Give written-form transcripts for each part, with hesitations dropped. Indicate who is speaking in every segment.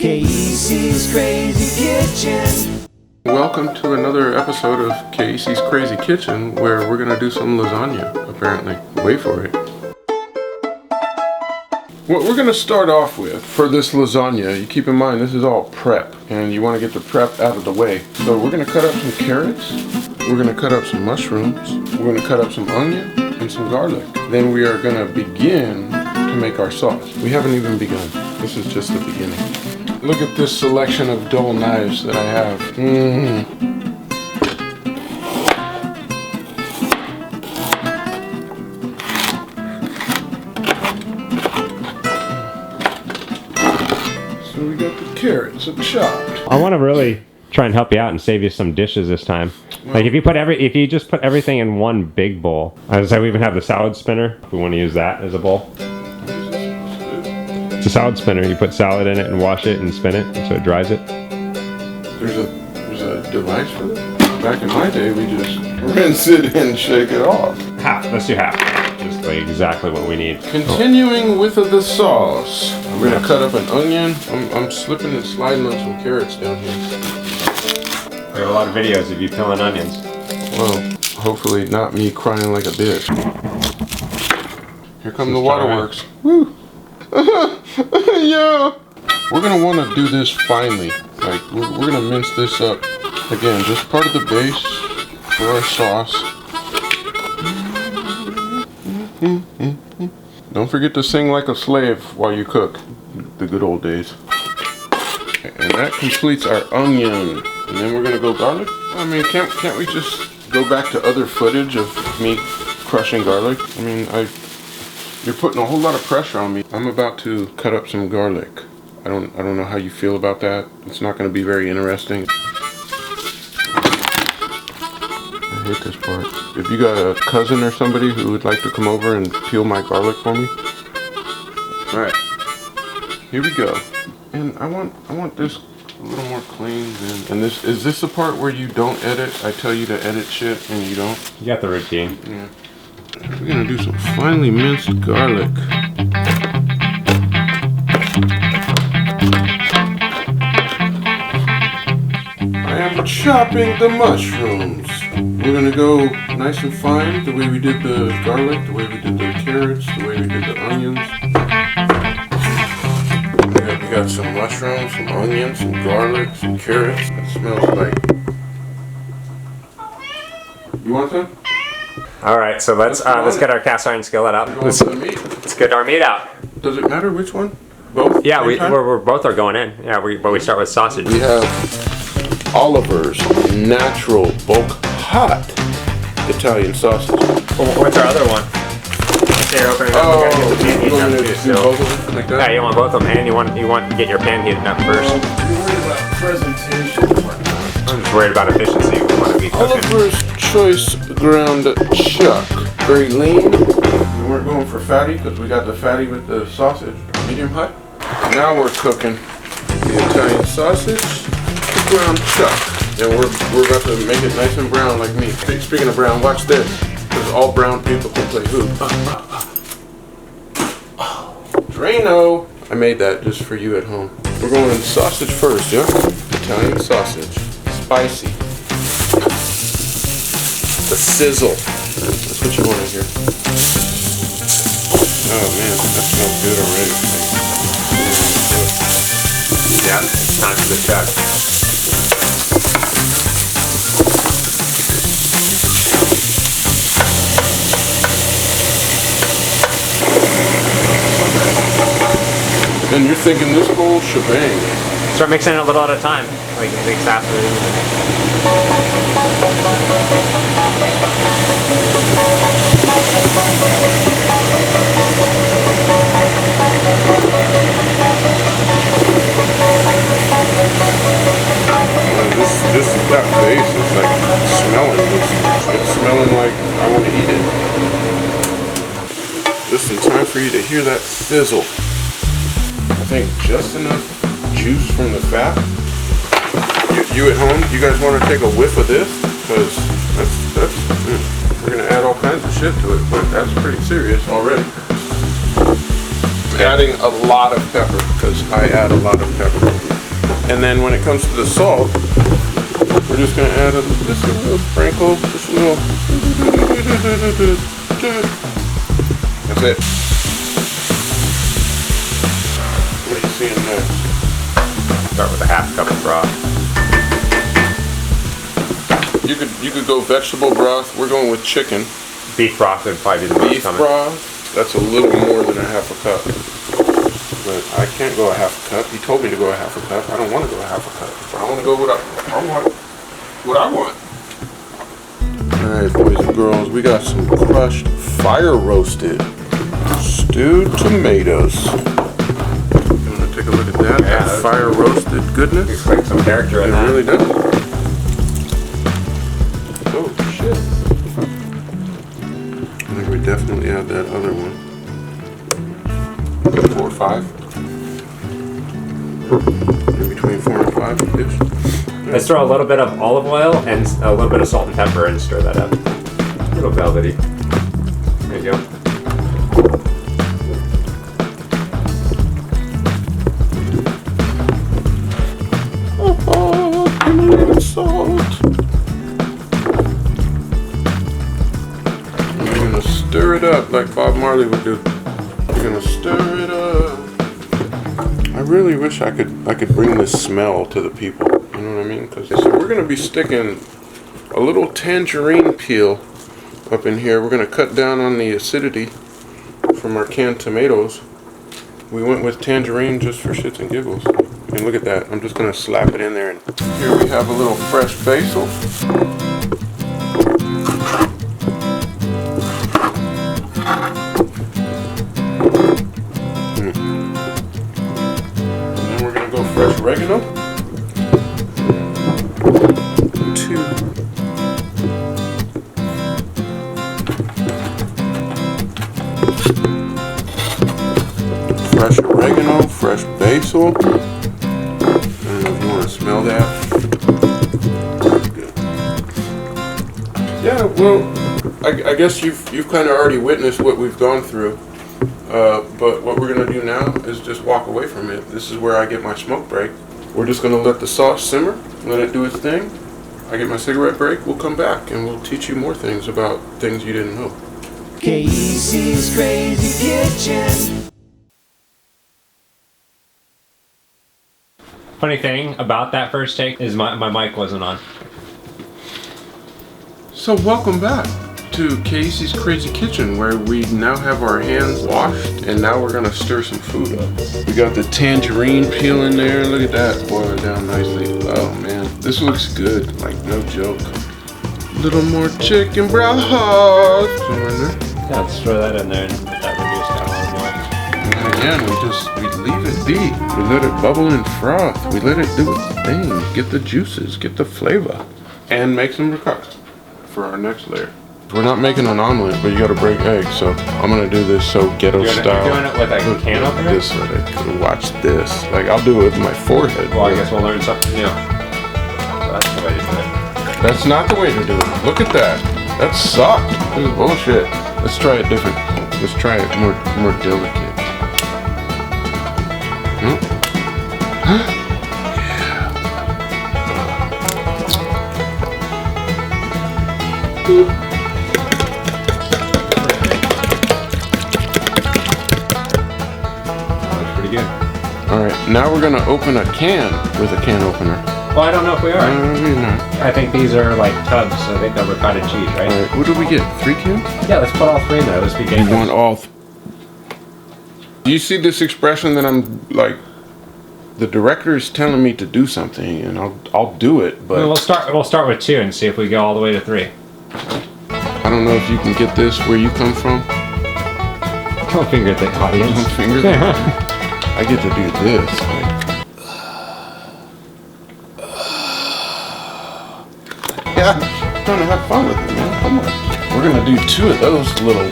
Speaker 1: Kayisi's Crazy Kitchen.
Speaker 2: Welcome to another episode of Kayisi's Crazy Kitchen, where we're gonna do some lasagna, apparently. Wait for it. What we're gonna start off with for this lasagna, you keep in mind this is all prep, and you wanna get the prep out of the way. So we're gonna cut up some carrots, we're gonna cut up some mushrooms, we're gonna cut up some onion and some garlic. Then we are gonna begin to make our sauce. We haven't even begun. This is just the beginning. Look at this selection of dull knives that I have. So we got the carrots chopped.
Speaker 3: I want to really try and help you out and save you some dishes this time. Like if you just put everything in one big bowl. As I say, we even have the salad spinner. If we want to use that as a bowl. It's a salad spinner. You put salad in it and wash it and spin it so it dries it.
Speaker 2: There's a device for that? Back in my day, we just rinse it and shake it off.
Speaker 3: Half. Let's do half. Just like exactly what we need.
Speaker 2: Continuing with the sauce, we're gonna cut up an onion. I'm slipping and sliding on some carrots down here.
Speaker 3: We have a lot of videos of you peeling onions.
Speaker 2: Well, hopefully not me crying like a bitch. Here come the waterworks. Woo! Yeah! We're gonna want to do this finely. Like, we're gonna mince this up. Again, just part of the base for our sauce. Don't forget to sing like a slave while you cook. The good old days. And that completes our onion. And then we're gonna go garlic. I mean, can't we just go back to other footage of me crushing garlic? I mean, you're putting a whole lot of pressure on me. I'm about to cut up some garlic. I don't know how you feel about that. It's not going to be very interesting. I hate this part. If you got a cousin or somebody who would like to come over and peel my garlic for me. All right, here we go. And I want this a little more clean. And this is the part where you don't edit. I tell you to edit shit and you don't.
Speaker 3: You got the routine.
Speaker 2: Yeah. We're gonna do some finely minced garlic. I am chopping the mushrooms. We're gonna go nice and fine, the way we did the garlic, the way we did the carrots, the way we did the onions. We got some mushrooms, some onions, some garlic, some carrots. That smells like. You want some?
Speaker 3: All right, so let's get our cast iron skillet out. Let's get our meat out.
Speaker 2: Does it matter which one? Both?
Speaker 3: Yeah, we're both are going in. Yeah, but we start with sausage.
Speaker 2: We have Oliver's natural bulk hot Italian sausage.
Speaker 3: What's our other one? You're opening up. We gotta get the pan heating up too. So.
Speaker 2: Both of them like that?
Speaker 3: Yeah, you want both of them, and you want to get your pan heating up first.
Speaker 2: You're worried about presentation.
Speaker 3: I'm just worried about efficiency. We want to be cooking.
Speaker 2: Oliver's Choice ground chuck. Very lean. We weren't going for fatty because we got the fatty with the sausage. Medium hot. Now we're cooking the Italian sausage, the ground chuck. And we're about to make it nice and brown like me. Speaking of brown, watch this. Because all brown people can play hoop. Drano! I made that just for you at home. We're going sausage first, yeah? Italian sausage. Spicy. The sizzle. That's what you want to hear. Oh man, that smells good already.
Speaker 3: Yeah, it's time for the chuck.
Speaker 2: And you're thinking this whole shebang.
Speaker 3: Start mixing it a little at a time. Like mix after.
Speaker 2: That base is like smelling. It's smelling like I want to eat it. Just in time for you to hear that sizzle. I think just enough juice from the fat. You at home, you guys want to take a whiff of this? Because we're going to add all kinds of shit to it, but that's pretty serious already. Adding a lot of pepper, because I add a lot of pepper. And then when it comes to the salt, we're just gonna add just a little sprinkle, just a little. That's it. What are you seeing there?
Speaker 3: Start with a half cup of broth.
Speaker 2: You could go vegetable broth. We're going with chicken.
Speaker 3: Beef broth would probably be the
Speaker 2: Beef
Speaker 3: most common.
Speaker 2: broth. That's a little more than a half a cup. But I can't go a half a cup. He told me to go a half a cup. I don't want to go a half a cup. I want to go what I want. Alright, boys and girls, we got some crushed, fire roasted, stewed tomatoes. You want to take a look at that?
Speaker 3: Yeah,
Speaker 2: That fire roasted goodness?
Speaker 3: Looks like some character in
Speaker 2: It
Speaker 3: that.
Speaker 2: really does. Oh, shit. I think we definitely add that other one. 4 or 5. In between 4 and 5 ish.
Speaker 3: Let's throw a little bit of olive oil and a little bit of salt and pepper and stir that up. A little velvety. There you go.
Speaker 2: Oh, tomato salt. We're gonna stir it up like Bob Marley would do. We're gonna stir it up. I really wish I could bring this smell to the people. You know what I mean? So we're gonna be sticking a little tangerine peel up in here. We're gonna cut down on the acidity from our canned tomatoes. We went with tangerine just for shits and giggles. And look at that. I'm just gonna slap it in there. And here we have a little fresh basil. Fresh oregano. 2. Fresh oregano, fresh basil. I don't know if you want to smell that. Good. Yeah, well, I guess you've kind of already witnessed what we've gone through. But what we're going to do now is just walk away from it. This is where I get my smoke break. We're just going to let the sauce simmer, let it do its thing. I get my cigarette break, we'll come back and we'll teach you more things about things you didn't know.
Speaker 1: Kayisi's Krazy Kitchen.
Speaker 3: Funny thing about that first take is my mic wasn't on.
Speaker 2: So welcome back to Kayisi's Krazy Kitchen, where we now have our hands washed and now we're gonna stir some food up. We got the tangerine peel in there. Look at that boiling down nicely. Oh man, this looks good, like no joke. Little more chicken broth. Somewhere in there.
Speaker 3: Yeah, let's throw that in there and let that reduce down a little more.
Speaker 2: And again, we leave it be. We let it bubble and froth. We let it do its thing. Get the juices, get the flavor, and make some ricotta for our next layer. We're not making an omelet, but you gotta break eggs, so I'm gonna do this so ghetto style.
Speaker 3: You're doing it with a can opener?
Speaker 2: This way, watch this. Like, I'll do it with my forehead.
Speaker 3: Well, I guess we'll learn something new. So that's the way to do it.
Speaker 2: That's not the way to do it. Look at that. That sucked. This is bullshit. Let's try it different. Let's try it more delicate. Yeah. Alright, now we're gonna open a can with a can opener.
Speaker 3: Well, I don't know if we are.
Speaker 2: Maybe not.
Speaker 3: I think these are like tubs, so they cover cottage cheese, right?
Speaker 2: Alright, what did we get? 3 cans?
Speaker 3: Yeah, let's put all 3 in there. Let's be
Speaker 2: You
Speaker 3: dangerous.
Speaker 2: want all Do you see this expression that I'm like, the director is telling me to do something and I'll do it, but
Speaker 3: We'll start with 2 and see if we go all the way to 3.
Speaker 2: I don't know if you can get this where you come from.
Speaker 3: Don't finger the audience.
Speaker 2: Don't finger that. I get to do this. Like, yeah, I'm trying to have fun with it, man. Come on. We're gonna do 2 of those little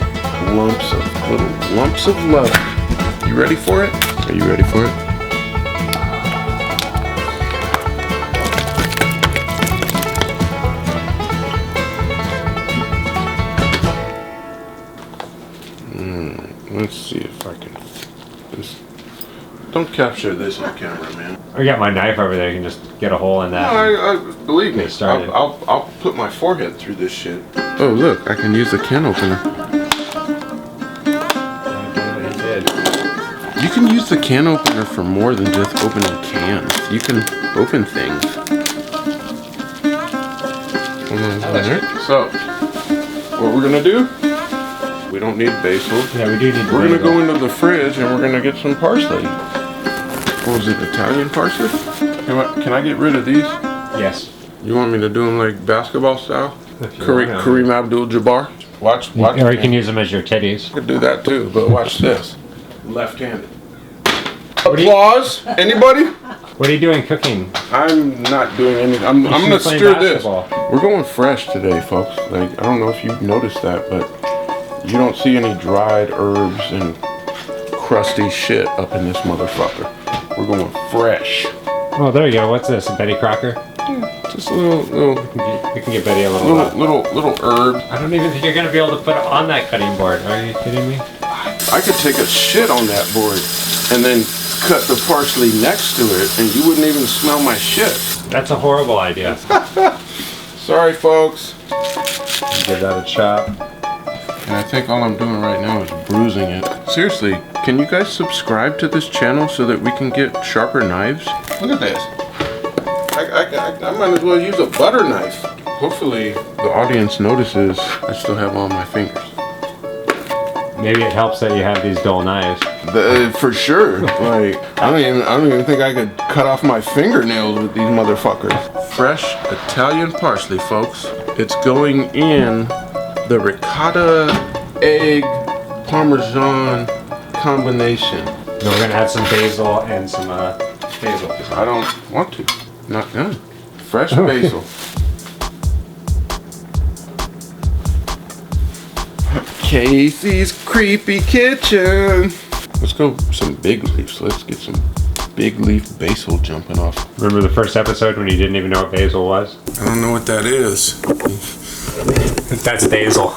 Speaker 2: lumps of love. You ready for it? Are you ready for it? Let's see if I can. Don't capture this on camera, man.
Speaker 3: I got my knife over there. You can just get a hole in that.
Speaker 2: Believe me,
Speaker 3: Get started.
Speaker 2: I'll put my forehead through this shit. Oh look, I can use the can opener. You can use the can opener for more than just opening cans. You can open things. So, what we're gonna do? We don't need basil.
Speaker 3: Yeah, we do need.
Speaker 2: We're gonna go into the fridge and we're gonna get some parsley. What was it, Italian parsley? Can I get rid of these?
Speaker 3: Yes.
Speaker 2: You want me to do them like basketball style? Kareem Abdul-Jabbar? Watch.
Speaker 3: Or you can use them as your titties.
Speaker 2: I could do that too, but watch this. Left-handed. Applause? Anybody?
Speaker 3: What are you doing cooking?
Speaker 2: I'm not doing anything. I'm gonna
Speaker 3: playing
Speaker 2: stir
Speaker 3: basketball.
Speaker 2: this. We're going fresh today, folks. Like, I don't know if you've noticed that, but you don't see any dried herbs and crusty shit up in this motherfucker. We're going fresh.
Speaker 3: Oh, there you go. What's this? A Betty Crocker?
Speaker 2: Just a little
Speaker 3: You can get Betty a little.
Speaker 2: little herb.
Speaker 3: I don't even think you're gonna be able to put it on that cutting board. Are you kidding me?
Speaker 2: I could take a shit on that board and then cut the parsley next to it, and you wouldn't even smell my shit.
Speaker 3: That's a horrible idea.
Speaker 2: Sorry, folks.
Speaker 3: Give that a chop.
Speaker 2: And I think all I'm doing right now is bruising it. Seriously, can you guys subscribe to this channel so that we can get sharper knives? Look at this. I might as well use a butter knife. Hopefully the audience notices I still have all my fingers.
Speaker 3: Maybe it helps that you have these dull knives.
Speaker 2: For sure. Like, I don't even think I could cut off my fingernails with these motherfuckers. Fresh Italian parsley, folks. It's going in the ricotta egg parmesan combination.
Speaker 3: Then we're gonna add some basil and some basil.
Speaker 2: I don't want to. Not gonna. Fresh basil. Kayisi's creepy kitchen. Let's go some big leaves. Let's get some big leaf basil jumping off.
Speaker 3: Remember the first episode when you didn't even know what basil was?
Speaker 2: I don't know what that is.
Speaker 3: That's basil.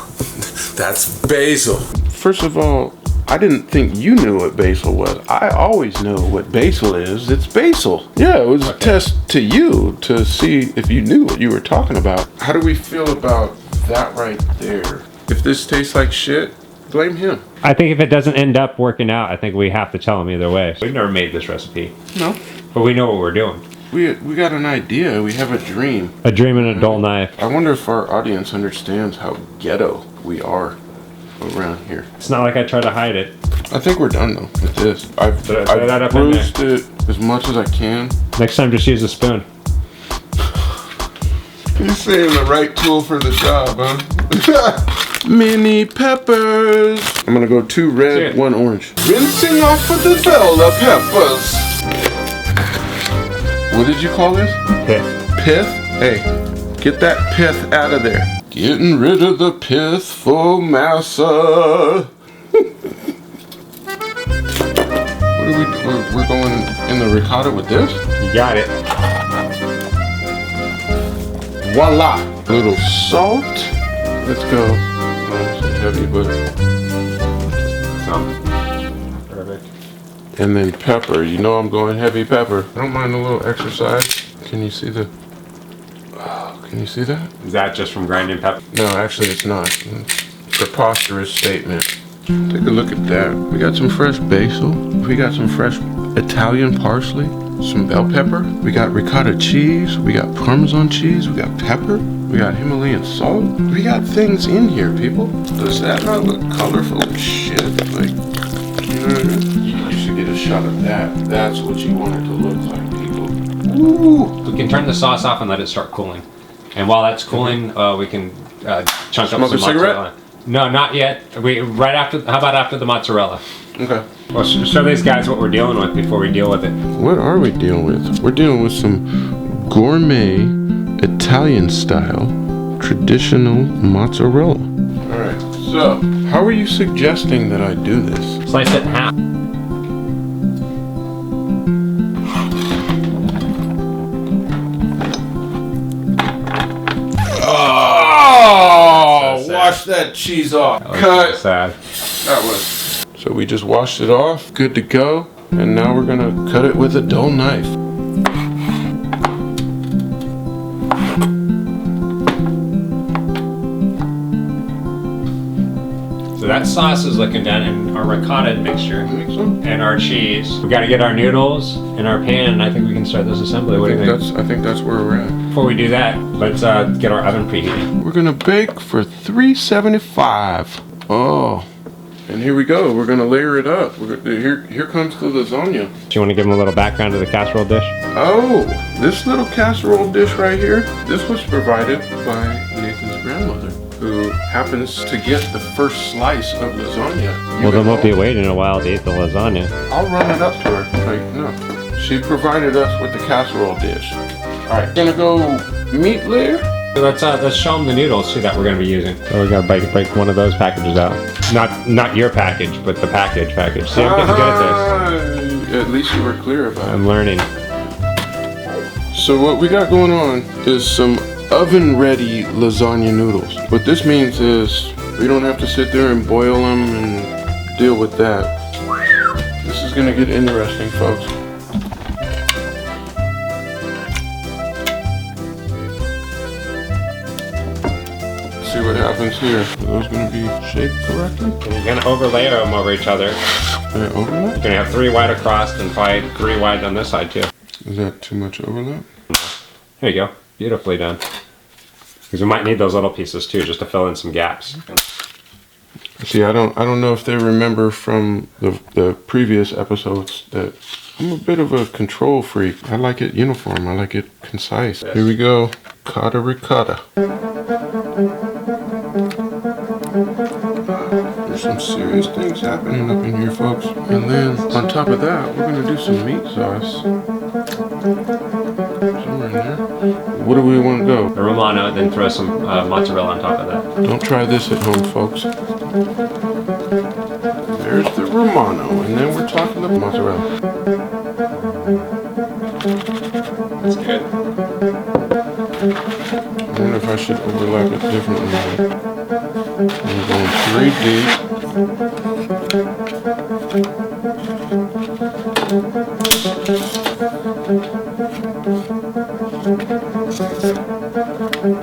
Speaker 2: That's basil. First of all, I didn't think you knew what basil was. I always know what basil is. It's basil. Yeah, it was a test to you to see if you knew what you were talking about. How do we feel about that right there? If this tastes like shit, blame him.
Speaker 3: I think if it doesn't end up working out, I think we have to tell him either way. We've never made this recipe.
Speaker 2: No.
Speaker 3: But we know what we're doing.
Speaker 2: We got an idea. We have a dream.
Speaker 3: A dream and a dull knife.
Speaker 2: I wonder if our audience understands how ghetto we are around here.
Speaker 3: It's not like I try to hide it.
Speaker 2: I think we're done though with this. I've
Speaker 3: that up in
Speaker 2: bruised it as much as I can.
Speaker 3: Next time, just use a spoon.
Speaker 2: He's saying the right tool for the job, huh? Mini peppers. I'm gonna go 2 red, 1 orange. Rinsing off of the bell peppers. What did you call this?
Speaker 3: Pith.
Speaker 2: Pith? Hey, get that pith out of there. Getting rid of the pith for massa. What are we doing? We're going in the ricotta with this?
Speaker 3: You got it.
Speaker 2: Voila! A little salt. Let's go. Oh, it's heavy, but.
Speaker 3: Perfect.
Speaker 2: And then pepper. You know I'm going heavy pepper. I don't mind a little exercise. Can you see the... Oh, can you see that?
Speaker 3: Is that just from grinding pepper?
Speaker 2: No, actually it's not. Preposterous statement. Take a look at that. We got some fresh basil. We got some fresh Italian parsley. Some bell pepper. We got ricotta cheese. We got Parmesan cheese. We got pepper. We got Himalayan salt. We got things in here, people. Does that not look colorful as shit? Like, you know what I mean? You should get a shot of that. That's what you want it to look like, people. Ooh.
Speaker 3: We can turn the sauce off and let it start cooling. And while that's cooling, we can chunk up
Speaker 2: Smoke
Speaker 3: some
Speaker 2: a cigarette?
Speaker 3: mozzarella. No, not yet. How about after the mozzarella?
Speaker 2: Okay.
Speaker 3: Well, show these guys what we're dealing with before we deal with it.
Speaker 2: What are we dealing with? We're dealing with some gourmet Italian style traditional mozzarella. All right. So, how are you suggesting that I do this?
Speaker 3: Slice it in half.
Speaker 2: Oh,
Speaker 3: So
Speaker 2: wash that cheese off.
Speaker 3: That was
Speaker 2: Cut.
Speaker 3: sad.
Speaker 2: That was. So we just washed it off. Good to go. And now we're gonna cut it with a dull knife.
Speaker 3: that sauce is looking done, and our ricotta mixture,
Speaker 2: Think so?
Speaker 3: and our cheese. We got to get our noodles in our pan, and I think we can start this assembly. What do you think?
Speaker 2: I think that's where we're at.
Speaker 3: Before we do that, let's get our oven preheated.
Speaker 2: We're gonna bake for 375. Oh, and here we go. We're gonna layer it up. Here comes the lasagna.
Speaker 3: Do you want to give them a little background to the casserole dish?
Speaker 2: Oh, this little casserole dish right here, this was provided by Nathan's grandmother, who happens to get the first slice of lasagna.
Speaker 3: Well, then we'll be waiting a while to eat the lasagna.
Speaker 2: I'll run it up to her. Like, no. She provided us with the casserole dish. All right, gonna go meat layer.
Speaker 3: Let's show them the noodles too that we're gonna be using. So we're gonna break one of those packages out. Not your package, but the package. See, I'm getting good at this.
Speaker 2: At least you were clear about it.
Speaker 3: I'm learning.
Speaker 2: So what we got going on is some oven-ready lasagna noodles. What this means is we don't have to sit there and boil them and deal with that. This is gonna get interesting, folks. See what happens here. Are those gonna be shaped correctly?
Speaker 3: And you're gonna overlay them over each other.
Speaker 2: Can I overlap?
Speaker 3: You're gonna have 3 wide across and probably 3 wide on this side too.
Speaker 2: Is that too much overlap?
Speaker 3: There you go. Beautifully done. Because we might need those little pieces too, just to fill in some gaps.
Speaker 2: See, I don't know if they remember from the previous episodes that I'm a bit of a control freak. I like it uniform. I like it concise.
Speaker 3: Yes.
Speaker 2: Here we go. Cotta ricotta. There's some serious things happening up in here, folks. And then on top of that, we're gonna do some meat sauce. Somewhere in there. What do we want to go?
Speaker 3: The Romano, then throw some mozzarella on top of that.
Speaker 2: Don't try this at home, folks. There's the Romano, and then we're talking the mozzarella.
Speaker 3: That's good.
Speaker 2: I wonder if I should overlap it differently. I'm going 3 deep.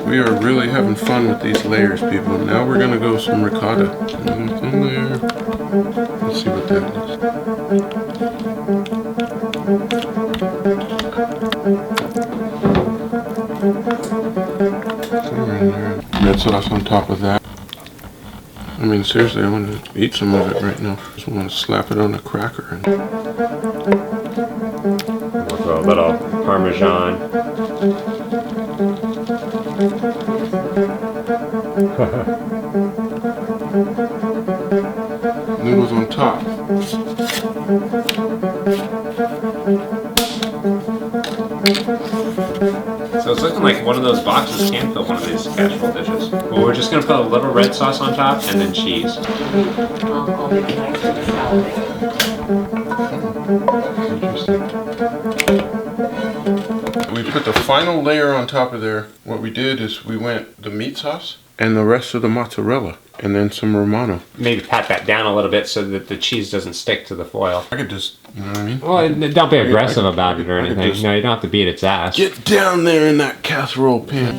Speaker 2: We are really having fun with these layers, people. Now we're gonna go some ricotta. Another thin layer. Let's see what that is. Somewhere in there. Red sauce on top of that. I mean, seriously, I want to eat some of it right now. Just want to slap it on a cracker. And
Speaker 3: We'll throw a little Parmesan.
Speaker 2: noodles on top.
Speaker 3: So it's looking like one of those boxes can fill one of these casserole dishes. Well, we're just going to put a little red sauce on top and then cheese.
Speaker 4: I'll make it nice for the salad.
Speaker 2: We put the final layer on top of there. What we did is we went the meat sauce and the rest of the mozzarella and then some Romano.
Speaker 3: Maybe pat that down a little bit so that the cheese doesn't stick to the foil.
Speaker 2: I could just, you know what I mean?
Speaker 3: Well, don't be aggressive about it or
Speaker 2: I could
Speaker 3: anything.
Speaker 2: just-
Speaker 3: No, you don't have to beat its ass.
Speaker 2: Get down there in that casserole pan.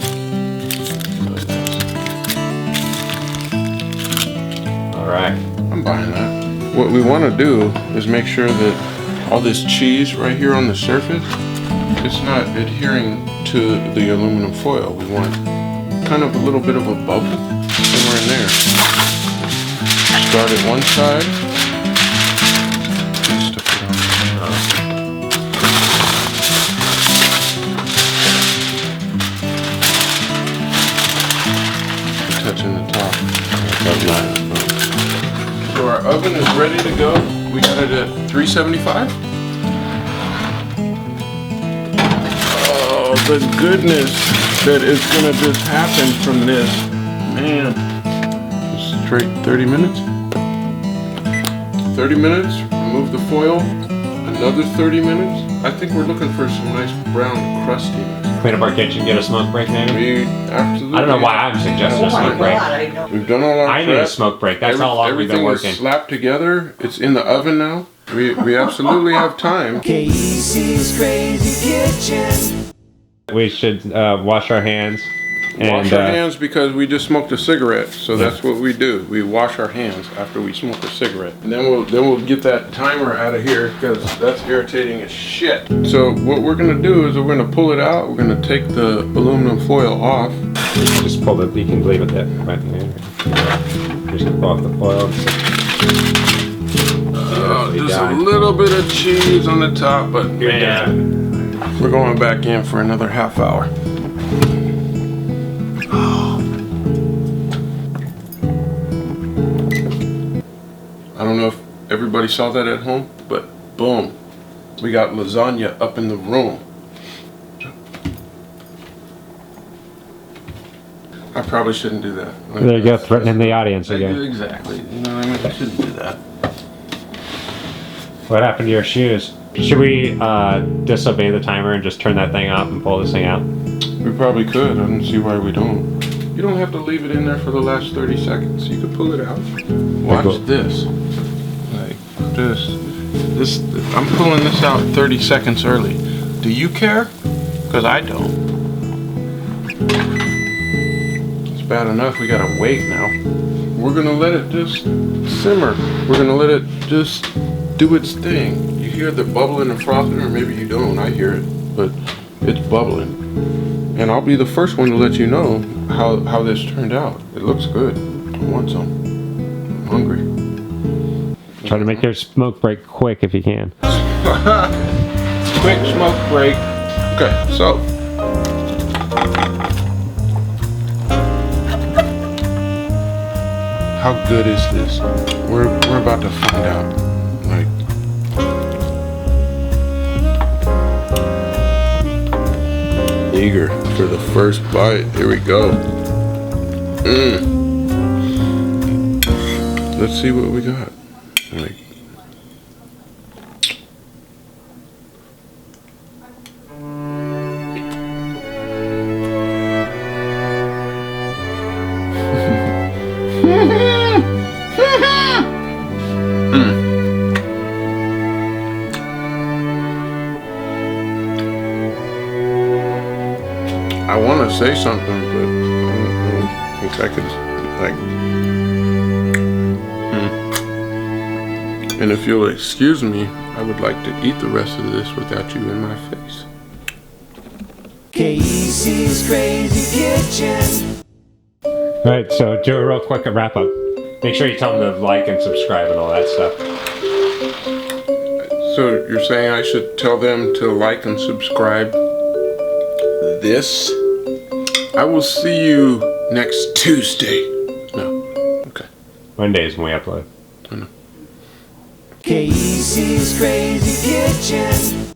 Speaker 3: All right.
Speaker 2: I'm buying that. What we want to do is make sure that all this cheese right here on the surface, it's not adhering to the aluminum foil. We want kind of a little bit of a bubble somewhere in there. Start at one side. And stuff it on. Touching the top.
Speaker 3: That's nice.
Speaker 2: So our oven is ready to go. We got it at 375. Oh, the goodness that is gonna just happen from this. Man. Just straight 30 minutes. 30 minutes, remove the foil. Another 30 minutes. I think we're looking for some nice brown crustiness.
Speaker 3: Clean up our kitchen, get a smoke break, Nathan.
Speaker 2: We absolutely.
Speaker 3: I don't know why I'm suggesting
Speaker 4: Oh
Speaker 3: a
Speaker 4: my
Speaker 3: smoke break.
Speaker 4: God, I know.
Speaker 2: We've done all our
Speaker 3: I need a
Speaker 2: prep.
Speaker 3: smoke break. That's how long we've been
Speaker 2: Everything
Speaker 3: working.
Speaker 2: is slapped together. It's in the oven now. We absolutely have time.
Speaker 1: Kayisi's Crazy Kitchen.
Speaker 3: We should wash our hands
Speaker 2: Wash our hands because we just smoked a cigarette, so that's what we do. We wash our hands after we smoke a cigarette, and then we'll get that timer out of here because that's irritating as shit. So what we're gonna do is we're gonna pull it out. We're gonna take the aluminum foil off.
Speaker 3: Just pull it. You can leave it there. Right there. Just pull off the foil.
Speaker 2: Just a little bit of cheese on the top, but man, we're going back in for another half hour. I don't know if everybody saw that at home, but boom, we got lasagna up in the room. I probably shouldn't do that.
Speaker 3: There you go, threatening the audience again.
Speaker 2: Exactly. You know what I mean? I shouldn't do that.
Speaker 3: What happened to your shoes? Should we disobey the timer and just turn that thing off and pull this thing out?
Speaker 2: We probably could. I don't see why we don't. You don't have to leave it in there for the last 30 seconds. You could pull it out. Watch this. Like this. I'm pulling this out 30 seconds early. Do you care? Because I don't. It's bad enough we gotta wait now. We're gonna let it just simmer. We're gonna let it just do its thing. You hear the bubbling and frothing, or maybe you don't. I hear it, but it's bubbling. And I'll be the first one to let you know how this turned out. It looks good. I want some. I'm hungry.
Speaker 3: Try to make your smoke break quick if you can.
Speaker 2: Quick smoke break. Okay, so. How good is this? We're about to find out. Like. Eager for the first bite. Here we go. Let's see what we got. Like. I want to say something, but I don't think I could, like. And if you'll excuse me, I would like to eat the rest of this without you in my face.
Speaker 1: Kayisi's Crazy Kitchen.
Speaker 3: Alright, so do a real quick wrap up. Make sure you tell them to like and subscribe and all that stuff.
Speaker 2: So you're saying I should tell them to like and subscribe this? I will see you next Tuesday. No. Okay.
Speaker 3: Mondays when we upload.
Speaker 2: I know.
Speaker 1: Kayisi's Crazy Kitchen.